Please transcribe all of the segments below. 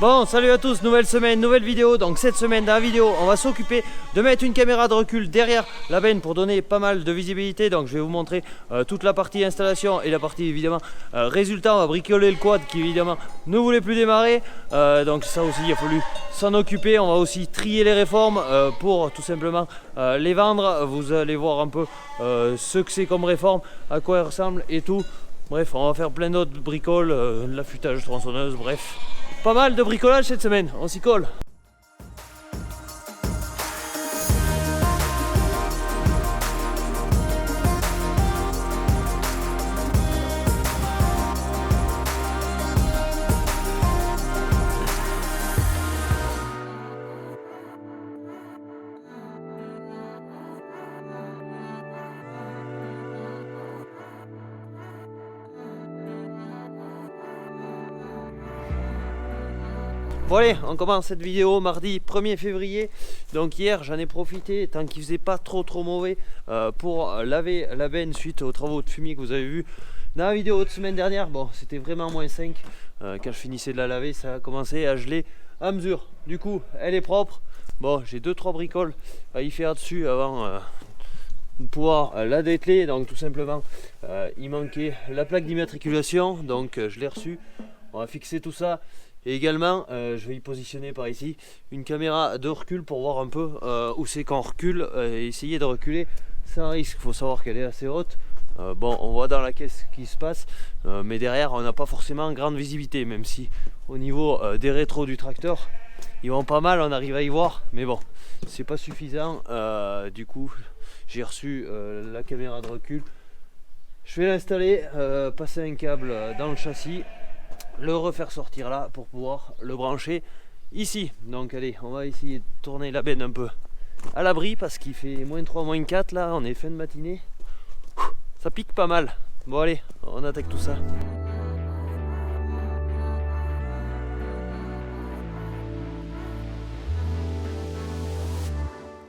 Bon, salut à tous, nouvelle semaine, nouvelle vidéo. Donc cette semaine dans la vidéo, on va s'occuper de mettre une caméra de recul derrière la benne pour donner pas mal de visibilité. Donc je vais vous montrer toute la partie installation et la partie évidemment résultat. On va bricoler le quad qui évidemment ne voulait plus démarrer. Donc ça aussi il a fallu s'en occuper. On va aussi trier les réformes pour tout simplement les vendre. Vous allez voir un peu ce que c'est comme réforme, à quoi elles ressemblent et tout. Bref, on va faire plein d'autres bricoles, l'affûtage tronçonneuse, bref. Pas mal de bricolage cette semaine, on s'y colle. Bon allez, on commence cette vidéo mardi 1er février. Donc hier j'en ai profité tant qu'il faisait pas trop mauvais pour laver la benne suite aux travaux de fumier que vous avez vu dans la vidéo de semaine dernière. Bon, c'était vraiment -5 quand je finissais de la laver, ça a commencé à geler à mesure. Du coup elle est propre. Bon, j'ai 2-3 bricoles à y faire dessus avant de pouvoir la dételer. Donc tout simplement il manquait la plaque d'immatriculation, donc je l'ai reçue. On va fixer tout ça. Et également, je vais y positionner par ici une caméra de recul pour voir un peu où c'est qu'on recule et essayer de reculer sans risque. Il faut savoir qu'elle est assez haute. Bon, on voit dans la caisse ce qui se passe, mais derrière, on n'a pas forcément grande visibilité, même si au niveau des rétros du tracteur, ils vont pas mal, on arrive à y voir, mais bon, c'est pas suffisant. Du coup, j'ai reçu la caméra de recul. Je vais l'installer, passer un câble dans le châssis, le refaire sortir là pour pouvoir le brancher ici. Donc allez, on va essayer de tourner la benne un peu à l'abri parce qu'il fait -3, -4 là, on est fin de matinée. Ça pique pas mal. Bon allez, on attaque tout ça.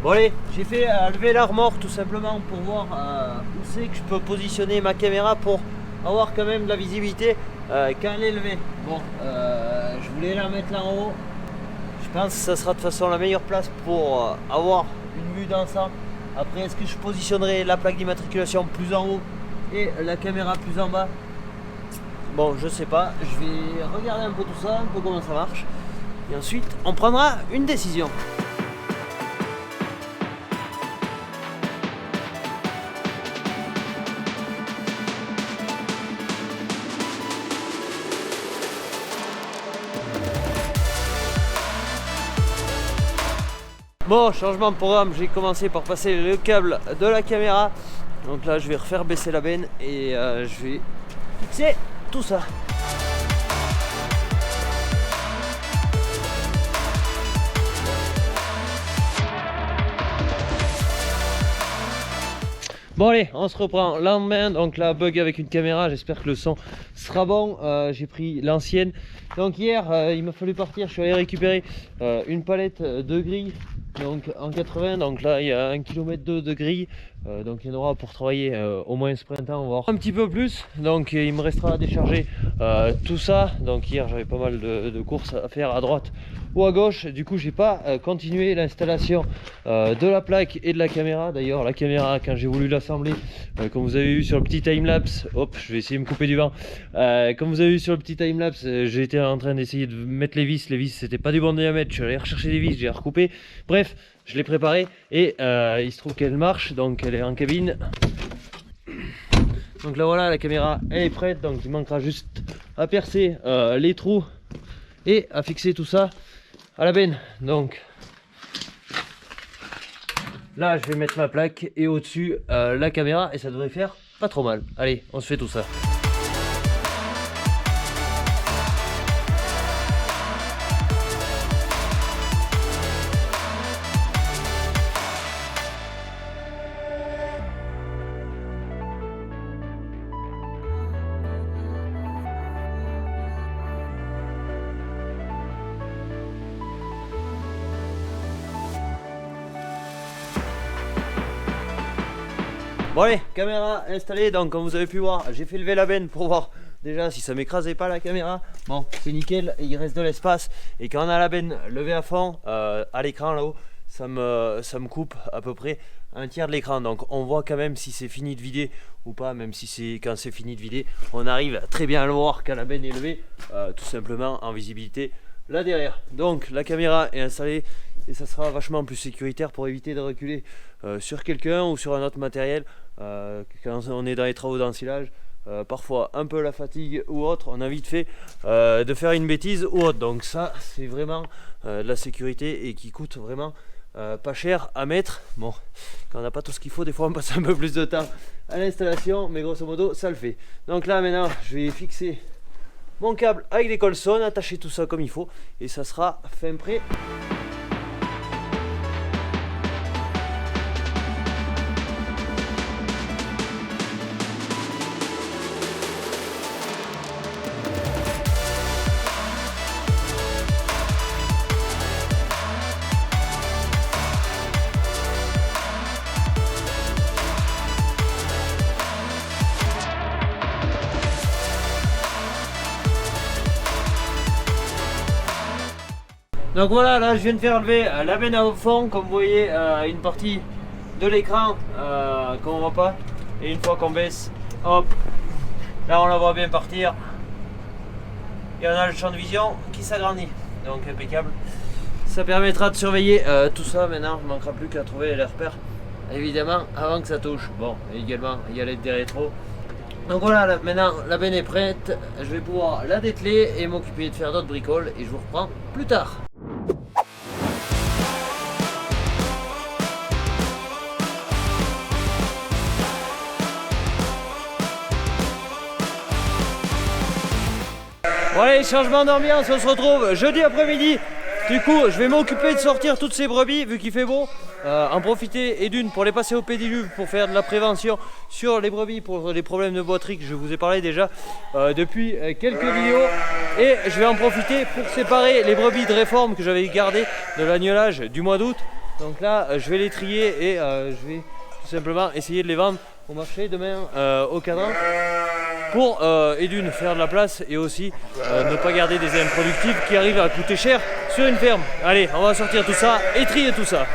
Bon allez, j'ai fait lever la remorque tout simplement pour voir où c'est que je peux positionner ma caméra pour avoir quand même de la visibilité quand elle est levée. Bon, je voulais la mettre là en haut. Je pense que ça sera de toute façon la meilleure place pour avoir une vue d'ensemble. Après, est-ce que je positionnerai la plaque d'immatriculation plus en haut et la caméra plus en bas? Bon, je sais pas. Je vais regarder un peu tout ça, un peu comment ça marche. Et ensuite, on prendra une décision. Bon, changement de programme, j'ai commencé par passer le câble de la caméra. Donc là je vais refaire baisser la benne et je vais fixer tout ça. Bon allez, on se reprend lendemain, donc là bug avec une caméra, j'espère que le son sera bon. J'ai pris l'ancienne. Donc hier il m'a fallu partir, je suis allé récupérer une palette de grilles. Donc en 80, donc là il y a 1,2 km de grille, donc il y en aura pour travailler au moins ce printemps, voire un petit peu plus. Donc il me restera à décharger tout ça. Donc hier j'avais pas mal de courses à faire à droite ou à gauche, du coup j'ai pas continué l'installation de la plaque et de la caméra. D'ailleurs la caméra, quand j'ai voulu l'assembler, comme vous avez vu sur le petit timelapse, hop, je vais essayer de me couper du vent, comme vous avez vu sur le petit timelapse, j'ai été en train d'essayer de mettre les vis c'était pas du bon diamètre, je suis allé rechercher des vis, j'ai recoupé, bref, je l'ai préparé et il se trouve qu'elle marche, donc elle est en cabine. Donc là voilà, la caméra elle est prête, donc il manquera juste à percer les trous et à fixer tout ça à la benne. Donc là je vais mettre ma plaque et au-dessus la caméra et ça devrait faire pas trop mal. Allez, on se fait tout ça. Bon allez, caméra installée, donc comme vous avez pu voir, j'ai fait lever la benne pour voir déjà si ça m'écrasait pas la caméra, bon c'est nickel, il reste de l'espace. Et quand on a la benne levée à fond à l'écran là-haut, ça me coupe à peu près un tiers de l'écran, donc on voit quand même si c'est fini de vider ou pas. Même si c'est quand c'est fini de vider, on arrive très bien à le voir quand la benne est levée, tout simplement en visibilité là derrière. Donc la caméra est installée et ça sera vachement plus sécuritaire pour éviter de reculer sur quelqu'un ou sur un autre matériel quand on est dans les travaux d'ensilage. Parfois un peu la fatigue ou autre, on a vite fait de faire une bêtise ou autre. Donc ça c'est vraiment de la sécurité et qui coûte vraiment pas cher à mettre. Bon, quand on n'a pas tout ce qu'il faut, des fois on passe un peu plus de temps à l'installation, mais grosso modo ça le fait. Donc là maintenant je vais fixer mon câble avec des colsons, attacher tout ça comme il faut et ça sera fin prêt. Donc voilà, là je viens de faire lever la benne au fond, comme vous voyez, une partie de l'écran qu'on voit pas. Et une fois qu'on baisse, hop, là on la voit bien partir. Et on a le champ de vision qui s'agrandit, donc impeccable. Ça permettra de surveiller tout ça maintenant, il ne manquera plus qu'à trouver les repères, évidemment, avant que ça touche. Bon, et également il y a l'aide des rétros. Donc voilà, là, maintenant la benne est prête, je vais pouvoir la dételer et m'occuper de faire d'autres bricoles et je vous reprends plus tard. Bon allez, changement d'ambiance, on se retrouve jeudi après-midi. Du coup, je vais m'occuper de sortir toutes ces brebis vu qu'il fait beau. En profiter et d'une pour les passer au pédiluve pour faire de la prévention sur les brebis pour les problèmes de boiterie que je vous ai parlé déjà depuis quelques vidéos. Et je vais en profiter pour séparer les brebis de réforme que j'avais gardées de l'agnelage du mois d'août. Donc là, je vais les trier et je vais tout simplement essayer de les vendre au marché demain au cadran. Pour et d'une faire de la place et aussi ne pas garder des improductifs qui arrivent à coûter cher sur une ferme. Allez, on va sortir tout ça et trier tout ça.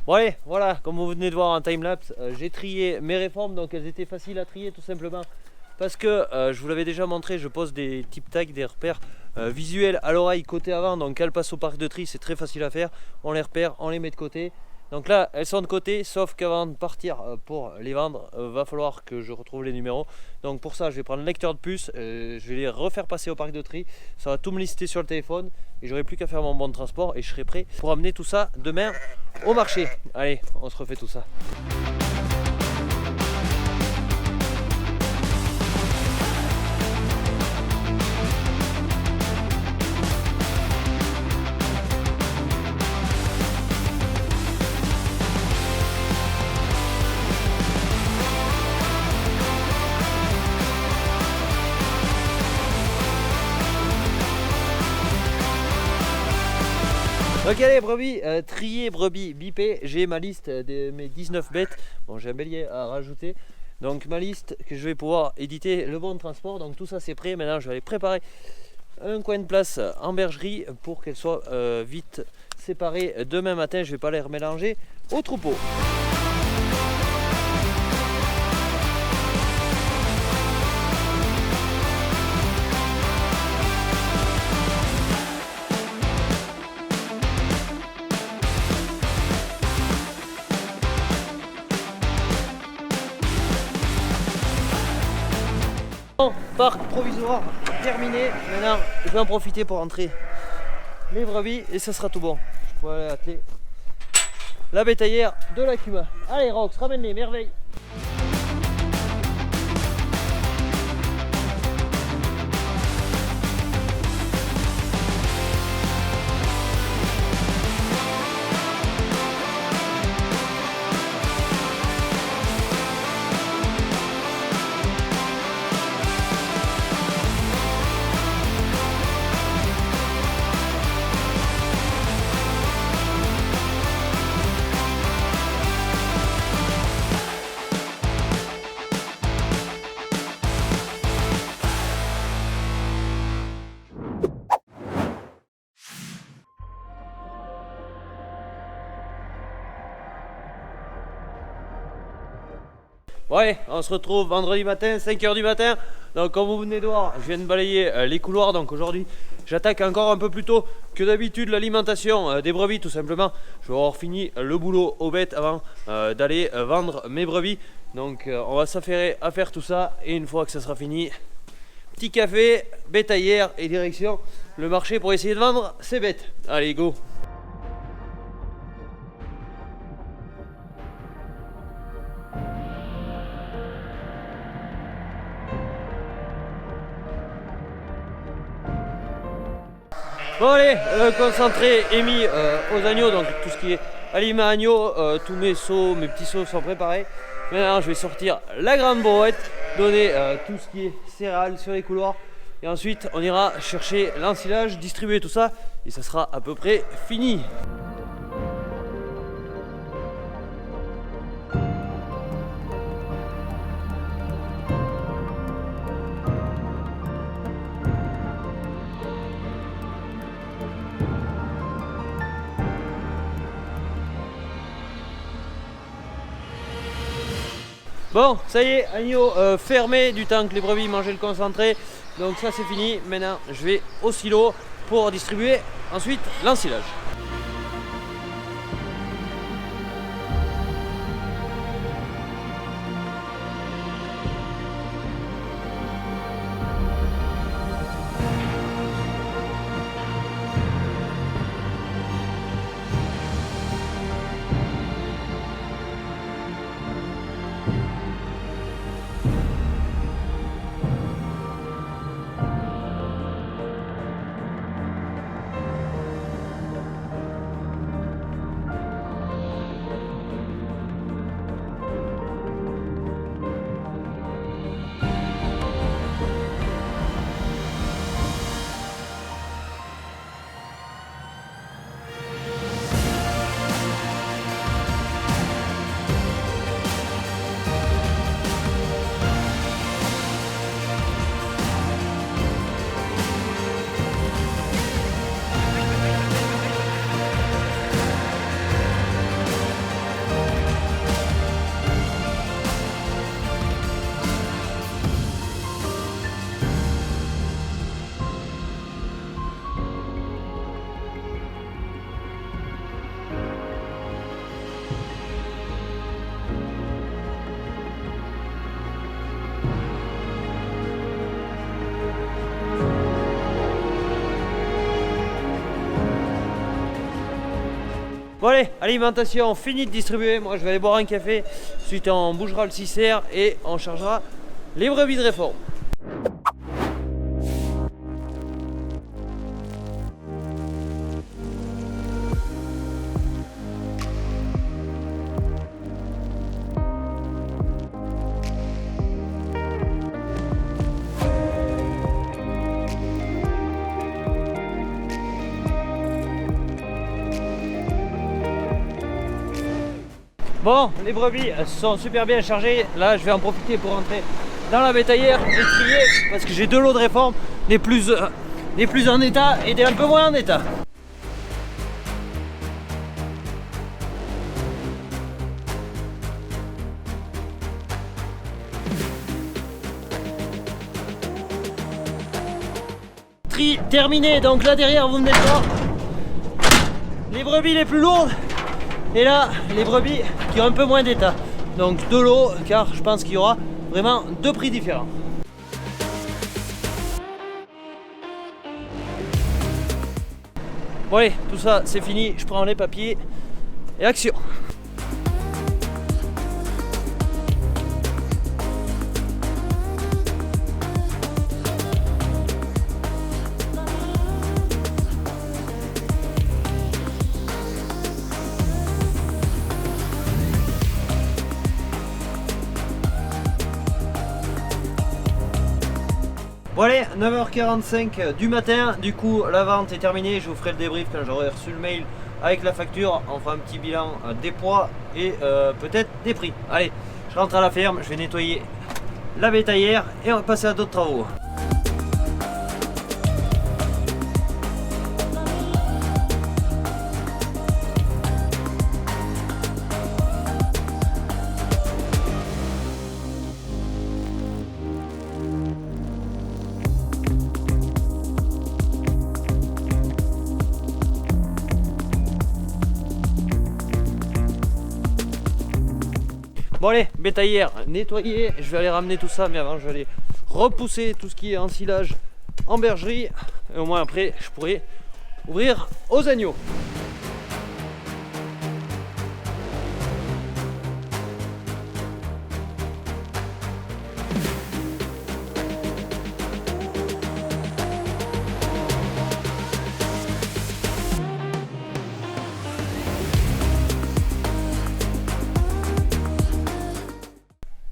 Bon allez, voilà, comme vous venez de voir en timelapse, j'ai trié mes réformes, donc elles étaient faciles à trier tout simplement. Parce que je vous l'avais déjà montré, je pose des type tags, des repères visuels à l'oreille côté avant, donc elles passent au parc de tri, c'est très facile à faire. On les repère, on les met de côté. Donc là, elles sont de côté, sauf qu'avant de partir pour les vendre, va falloir que je retrouve les numéros. Donc pour ça, je vais prendre le lecteur de puce, je vais les refaire passer au parc de tri. Ça va tout me lister sur le téléphone et j'aurai plus qu'à faire mon bon de transport et je serai prêt pour amener tout ça demain au marché. Allez, on se refait tout ça. Donc allez, brebis triées, brebis bipées, j'ai ma liste de mes 19 bêtes. Bon, j'ai un bélier à rajouter. Donc ma liste que je vais pouvoir éditer le bon de transport. Donc tout ça c'est prêt. Maintenant je vais aller préparer un coin de place en bergerie pour qu'elles soient vite séparées. Demain matin je vais pas les remélanger au troupeau. Bon, parc provisoire terminé. Maintenant, je vais en profiter pour entrer les brebis et ça sera tout bon. Je pourrais aller atteler la bétaillère de la Cuma. Allez, Rox, ramène-les, merveille. Ouais, on se retrouve vendredi matin, 5h du matin. Donc comme vous venez de voir, je viens de balayer les couloirs. Donc aujourd'hui, j'attaque encore un peu plus tôt que d'habitude l'alimentation des brebis tout simplement. Je vais avoir fini le boulot aux bêtes avant d'aller vendre mes brebis. Donc on va s'affairer à faire tout ça. Et une fois que ça sera fini, petit café, bétaillère et direction le marché pour essayer de vendre ces bêtes. Allez, go! Bon allez, le concentré est mis aux agneaux, donc tout ce qui est aliments agneaux, tous mes seaux, mes petits seaux sont préparés. Maintenant je vais sortir la grande brouette, donner tout ce qui est céréales sur les couloirs. Et ensuite on ira chercher l'ensilage, distribuer tout ça et ça sera à peu près fini. Bon, ça y est, agneau fermé du temps que les brebis mangeaient le concentré. Donc ça c'est fini. Maintenant je vais au silo pour distribuer ensuite l'ensilage. Bon allez, alimentation finie de distribuer. Moi je vais aller boire un café. Ensuite on bougera le cicère et on chargera les brebis de réforme. Bon, les brebis sont super bien chargées. Là, je vais en profiter pour rentrer dans la bétaillère et trier parce que j'ai deux lots de réforme, des plus en état et des un peu moins en état. Tri terminé. Donc là derrière, vous venez de voir les brebis les plus lourdes. Et là, les brebis qui ont un peu moins d'état. Donc de l'eau, car je pense qu'il y aura vraiment deux prix différents. Bon allez, tout ça c'est fini, je prends les papiers et action. Bon allez, 9h45 du matin, du coup la vente est terminée, je vous ferai le débrief quand j'aurai reçu le mail avec la facture, on fera un petit bilan des poids et peut-être des prix. Allez, je rentre à la ferme, je vais nettoyer la bétaillère et on va passer à d'autres travaux. Bon allez, bétaillère nettoyée, je vais aller ramener tout ça, mais avant je vais aller repousser tout ce qui est ensilage en bergerie. Et au moins après je pourrai ouvrir aux agneaux.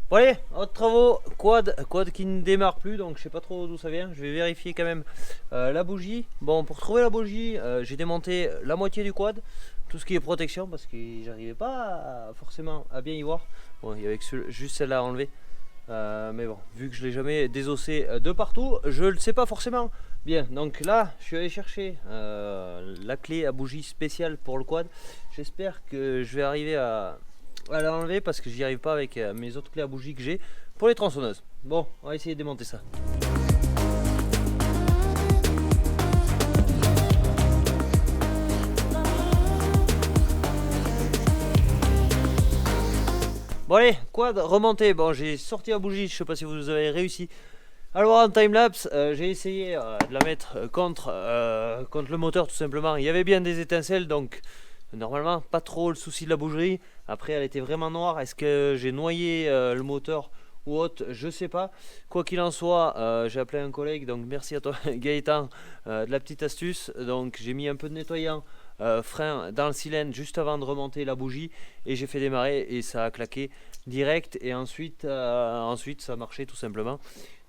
Bon allez, autres travaux, quad qui ne démarre plus, donc je sais pas trop d'où ça vient. Je vais vérifier quand même la bougie. Bon, pour trouver la bougie, j'ai démonté la moitié du quad, tout ce qui est protection, parce que j'arrivais pas forcément à bien y voir. Bon, il y avait juste celle-là à enlever, mais bon, vu que je l'ai jamais désossé de partout, je le sais pas forcément bien. Donc là, je suis allé chercher la clé à bougie spéciale pour le quad. J'espère que je vais arriver à l'enlever parce que j'y arrive pas avec mes autres clés à bougie que j'ai pour les tronçonneuses. Bon, on va essayer de démonter ça. Bon allez, quad remonté. Bon, j'ai sorti la bougie, je sais pas si vous avez réussi à le voir en timelapse. J'ai essayé de la mettre contre le moteur tout simplement. Il y avait bien des étincelles, donc normalement pas trop le souci de la bougerie. Après elle était vraiment noire. Est-ce que j'ai noyé le moteur ou autre, je sais pas. Quoi qu'il en soit, j'ai appelé un collègue, donc merci à toi Gaëtan de la petite astuce. Donc j'ai mis un peu de nettoyant frein dans le cylindre juste avant de remonter la bougie et j'ai fait démarrer et ça a claqué direct. Et ensuite ça a marché tout simplement.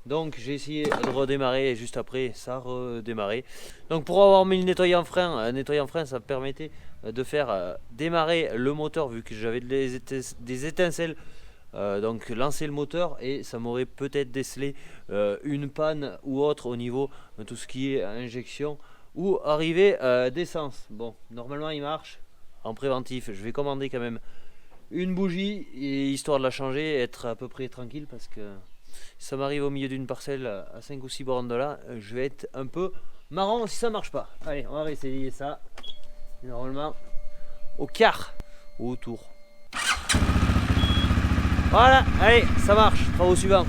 Donc j'ai essayé de redémarrer et juste après ça a redémarré. Donc pour avoir mis le nettoyant frein ça me permettait de faire démarrer le moteur vu que j'avais des étincelles. Donc lancer le moteur et ça m'aurait peut-être décelé une panne ou autre au niveau de tout ce qui est injection ou arrivée d'essence. Bon, normalement il marche. En préventif, je vais commander quand même une bougie et histoire de la changer et être à peu près tranquille parce que ça m'arrive au milieu d'une parcelle à 5 ou 6 bornes de là, je vais être un peu marrant si ça marche pas. Allez, on va réessayer ça. Normalement au quart ou autour. Voilà, allez, ça marche. Travaux suivants.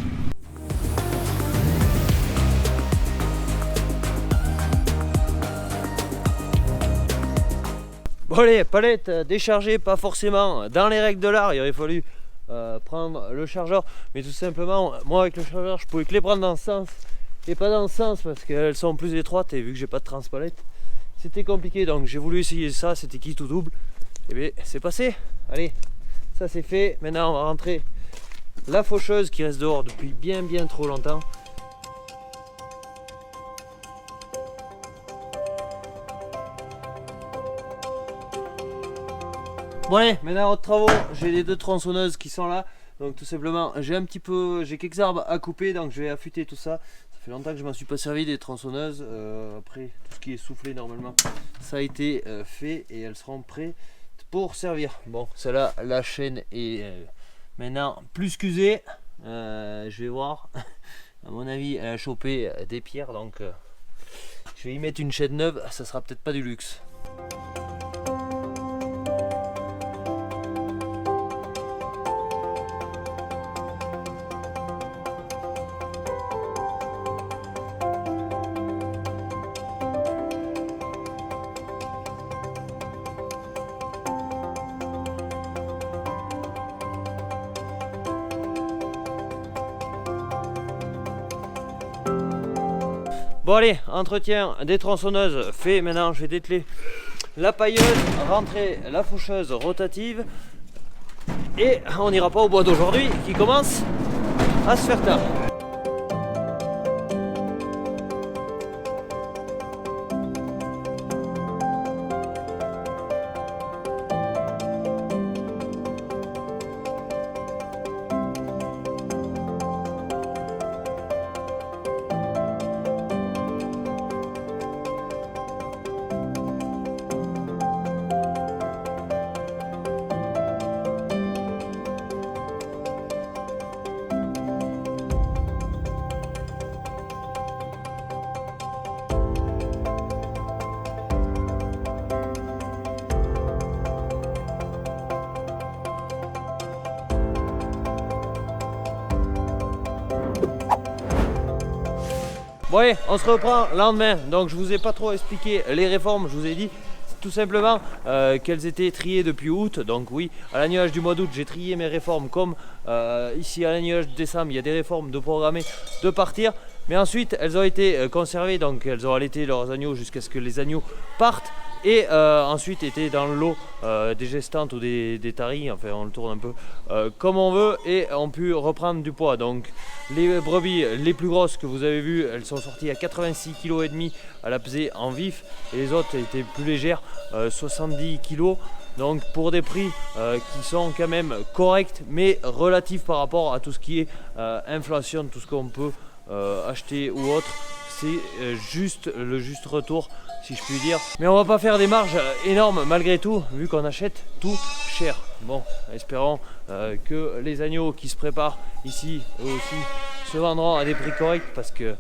Bon allez, palette déchargée, pas forcément dans les règles de l'art, il aurait fallu prendre le chargeur, mais tout simplement moi avec le chargeur je pouvais que les prendre dans ce sens et pas dans ce sens parce qu'elles sont plus étroites et vu que j'ai pas de transpalette c'était compliqué, donc j'ai voulu essayer ça, c'était kit ou double et bien c'est passé. Allez, ça c'est fait, maintenant on va rentrer la faucheuse qui reste dehors depuis bien trop longtemps. Bon allez, maintenant aux travaux, j'ai les deux tronçonneuses qui sont là. Donc tout simplement, j'ai quelques arbres à couper, donc je vais affûter tout ça. Ça fait longtemps que je m'en suis pas servi des tronçonneuses. Après, tout ce qui est soufflé normalement, ça a été fait et elles seront prêtes pour servir. Bon, celle-là, la chaîne est maintenant plus qu'usée. Je vais voir. À mon avis, elle a chopé des pierres, donc je vais y mettre une chaîne neuve. Ça sera peut-être pas du luxe. Bon allez, entretien des tronçonneuses fait. Maintenant je vais dételer la pailleuse, rentrer la faucheuse rotative et on n'ira pas au bois d'aujourd'hui qui commence à se faire tard. Bon allez, on se reprend le lendemain. Donc je vous ai pas trop expliqué les réformes, je vous ai dit tout simplement qu'elles étaient triées depuis août. Donc oui, à la nuage du mois d'août, j'ai trié mes réformes comme ici à la nuage de décembre, il y a des réformes de programmer de partir. Mais ensuite, elles ont été conservées, donc elles ont allaité leurs agneaux jusqu'à ce que les agneaux partent. Et ensuite étaient dans le lot des gestantes ou des taris, enfin on le tourne un peu comme on veut, et ont pu reprendre du poids. Donc les brebis les plus grosses que vous avez vues, elles sont sorties à 86,5 kg à la pesée en vif, et les autres étaient plus légères, 70 kg. Donc pour des prix qui sont quand même corrects, mais relatifs par rapport à tout ce qui est inflation, tout ce qu'on peut acheter ou autre. C'est juste le juste retour, si je puis dire. Mais on va pas faire des marges énormes malgré tout, vu qu'on achète tout cher. Bon, espérons que les agneaux qui se préparent ici, eux aussi, se vendront à des prix corrects, parce que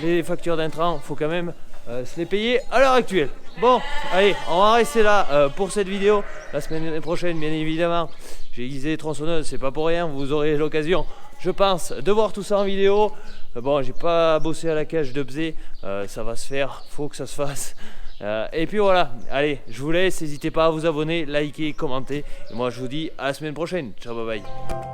les factures d'intrants, faut quand même se les payer à l'heure actuelle. Bon, allez, on va rester là pour cette vidéo. La semaine prochaine, bien évidemment, j'ai aiguisé les tronçonneuses, c'est pas pour rien, vous aurez l'occasion, je pense, de voir tout ça en vidéo. Bon, j'ai pas bossé à la cage de bzé, ça va se faire, faut que ça se fasse. Et puis voilà, allez, je vous laisse, n'hésitez pas à vous abonner, liker, commenter. Et moi je vous dis à la semaine prochaine. Ciao, bye bye.